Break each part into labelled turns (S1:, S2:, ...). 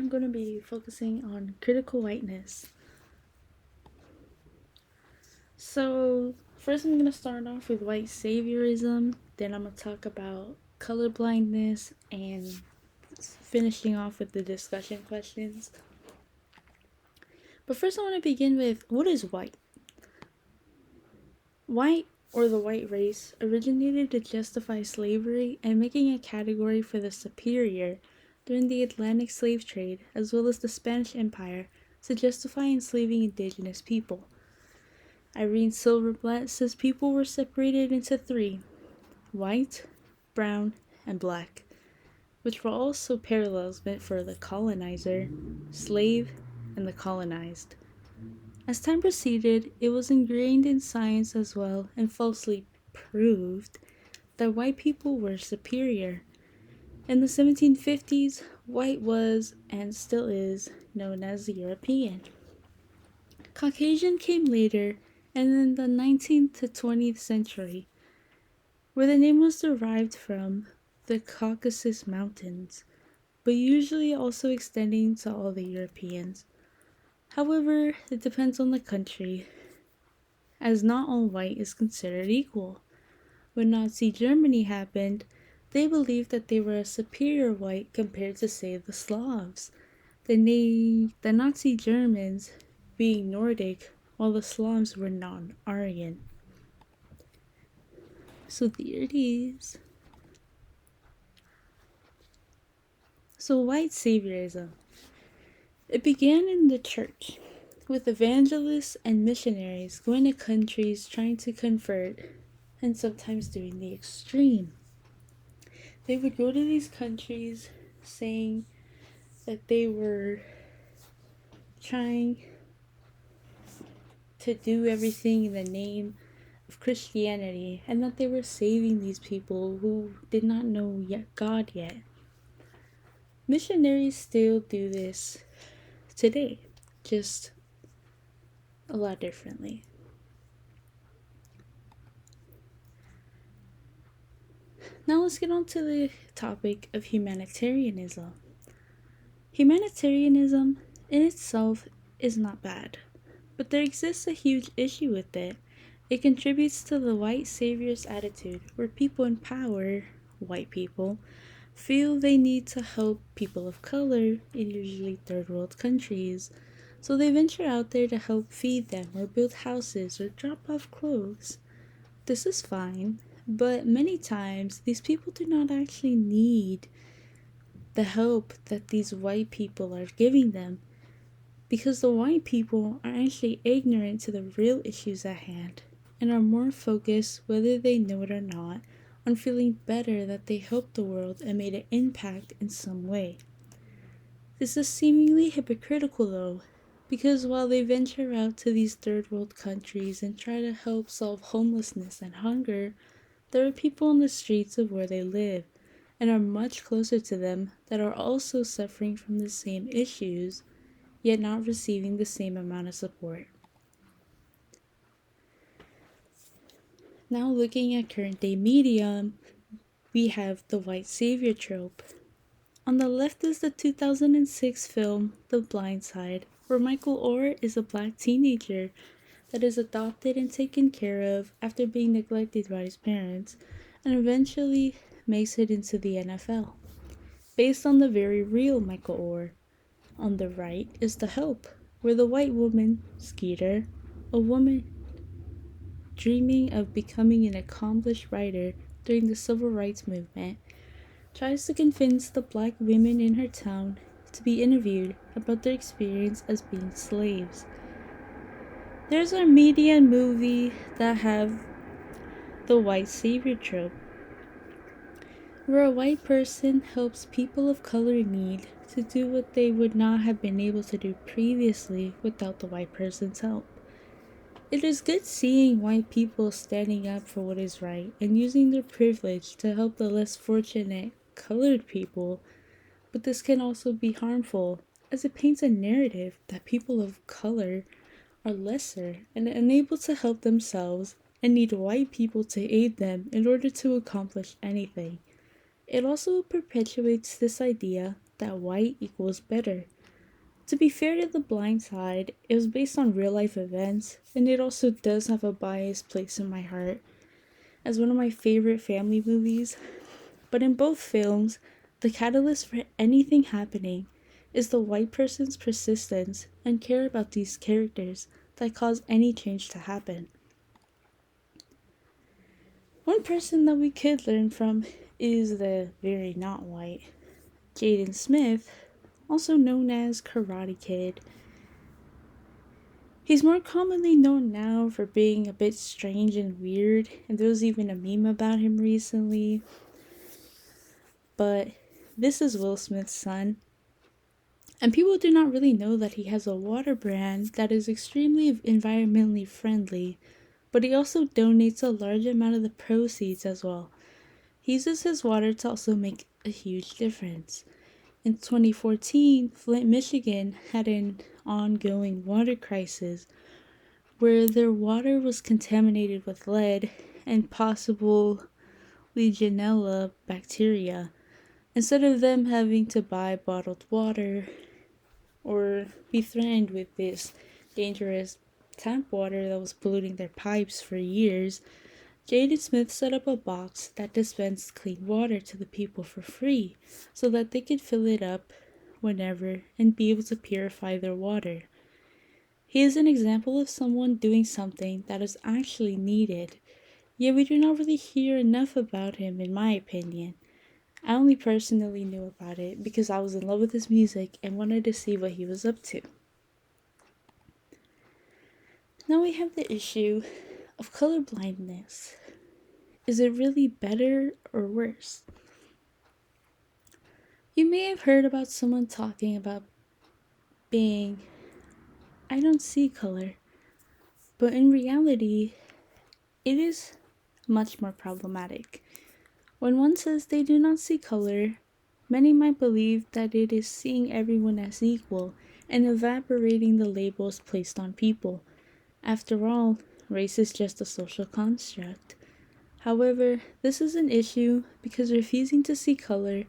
S1: I'm going to be focusing on critical whiteness. So, first I'm going to start off with white saviorism, then I'm going to talk about colorblindness, and finishing off with the discussion questions. But first, I want to begin with what is white? White, or the white race, originated to justify slavery and making a category for the superior during the Atlantic slave trade, as well as the Spanish Empire, to justify enslaving indigenous people. Irene Silverblatt says people were separated into three: white, brown, and black, which were also parallels meant for the colonizer, slave, and the colonized. As time proceeded, it was ingrained in science as well and falsely proved that white people were superior. In the 1750s, white was, and still is, known as European. Caucasian came later, and in the 19th to 20th century, where the name was derived from the Caucasus Mountains, but usually also extending to all the Europeans. However, it depends on the country, as not all white is considered equal. When Nazi Germany happened, they believed that they were a superior white compared to, say, the Slavs. The Nazi Germans being Nordic, while the Slavs were non-Aryan. So there it is. So white saviorism. It began in the church, with evangelists and missionaries going to countries trying to convert, and sometimes doing the extreme. They would go to these countries saying that they were trying to do everything in the name of Christianity, and that they were saving these people who did not know God yet. Missionaries still do this today, just a lot differently. Now let's get on to the topic of humanitarianism. Humanitarianism in itself is not bad, but there exists a huge issue with it. It contributes to the white savior's attitude, where people in power, white people, feel they need to help people of color in usually third world countries, so they venture out there to help feed them or build houses or drop off clothes. This is fine, but many times these people do not actually need the help that these white people are giving them, because the white people are actually ignorant to the real issues at hand and are more focused, whether they know it or not, on feeling better that they helped the world and made an impact in some way. This is seemingly hypocritical though, because while they venture out to these third world countries and try to help solve homelessness and hunger, there are people on the streets of where they live and are much closer to them that are also suffering from the same issues, yet not receiving the same amount of support. Now looking at current day media, we have the white savior trope. On the left is the 2006 film The Blind Side, where Michael Orr is a black teenager that is adopted and taken care of after being neglected by his parents, and eventually makes it into the NFL, based on the very real Michael Orr. On the right is The Help, where the white woman, Skeeter, a woman dreaming of becoming an accomplished writer during the civil rights movement, tries to convince the black women in her town to be interviewed about their experience as being slaves. There's a media and movie that have the white savior trope, where a white person helps people of color in need to do what they would not have been able to do previously without the white person's help. It is good seeing white people standing up for what is right and using their privilege to help the less fortunate colored people, but this can also be harmful, as it paints a narrative that people of color are lesser and unable to help themselves and need white people to aid them in order to accomplish anything. It also perpetuates this idea that white equals better, To be fair to The Blind Side, it was based on real life events, and it also does have a biased place in my heart as one of my favorite family movies. But in both films, the catalyst for anything happening is the white person's persistence and care about these characters that cause any change to happen. One person that we could learn from is the very not white Jaden Smith, also known as Karate Kid. He's more commonly known now for being a bit strange and weird, and there was even a meme about him recently. But this is Will Smith's son, and people do not really know that he has a water brand that is extremely environmentally friendly, but he also donates a large amount of the proceeds as well. He uses his water to also make a huge difference. In 2014, Flint, Michigan had an ongoing water crisis where their water was contaminated with lead and possible Legionella bacteria. Instead of them having to buy bottled water or be threatened with this dangerous tap water that was polluting their pipes for years, Jaden Smith set up a box that dispensed clean water to the people for free so that they could fill it up whenever and be able to purify their water. He is an example of someone doing something that is actually needed, yet we do not really hear enough about him, in my opinion. I only personally knew about it because I was in love with his music and wanted to see what he was up to. Now we have the issue of colorblindness. Is it really better or worse? You may have heard about someone talking about being, I don't see color, but in reality, it is much more problematic. When one says they do not see color, many might believe that it is seeing everyone as equal and evaporating the labels placed on people. After all, race is just a social construct. However, this is an issue because refusing to see color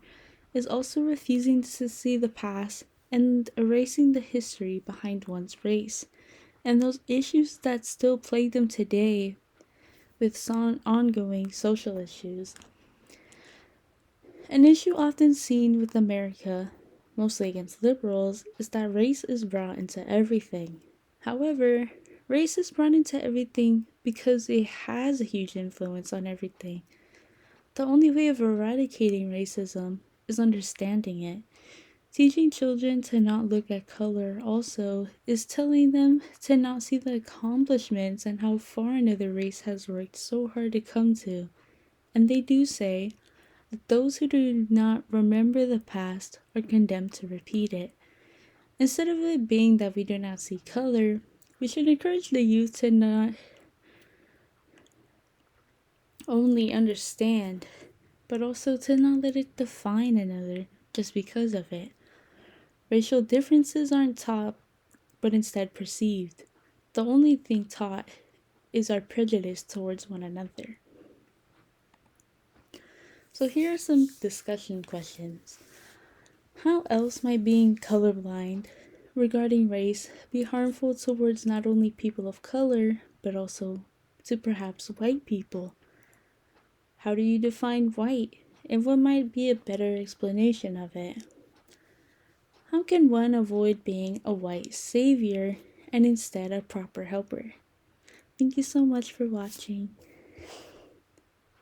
S1: is also refusing to see the past and erasing the history behind one's race, and those issues that still plague them today with ongoing social issues. An issue often seen with America, mostly against liberals, is that race is brought into everything. However, race is brought into everything because it has a huge influence on everything. The only way of eradicating racism is understanding it. Teaching children to not look at color also is telling them to not see the accomplishments and how far another race has worked so hard to come to. And they do say that those who do not remember the past are condemned to repeat it. Instead of it being that we do not see color, we should encourage the youth to not only understand, but also to not let it define another just because of it. Racial differences aren't taught, but instead perceived. The only thing taught is our prejudice towards one another. So here are some discussion questions. How else might being colorblind regarding race be harmful towards not only people of color, but also to perhaps white people? How do you define white, and what might be a better explanation of it? How can one avoid being a white savior and instead a proper helper? Thank you so much for watching.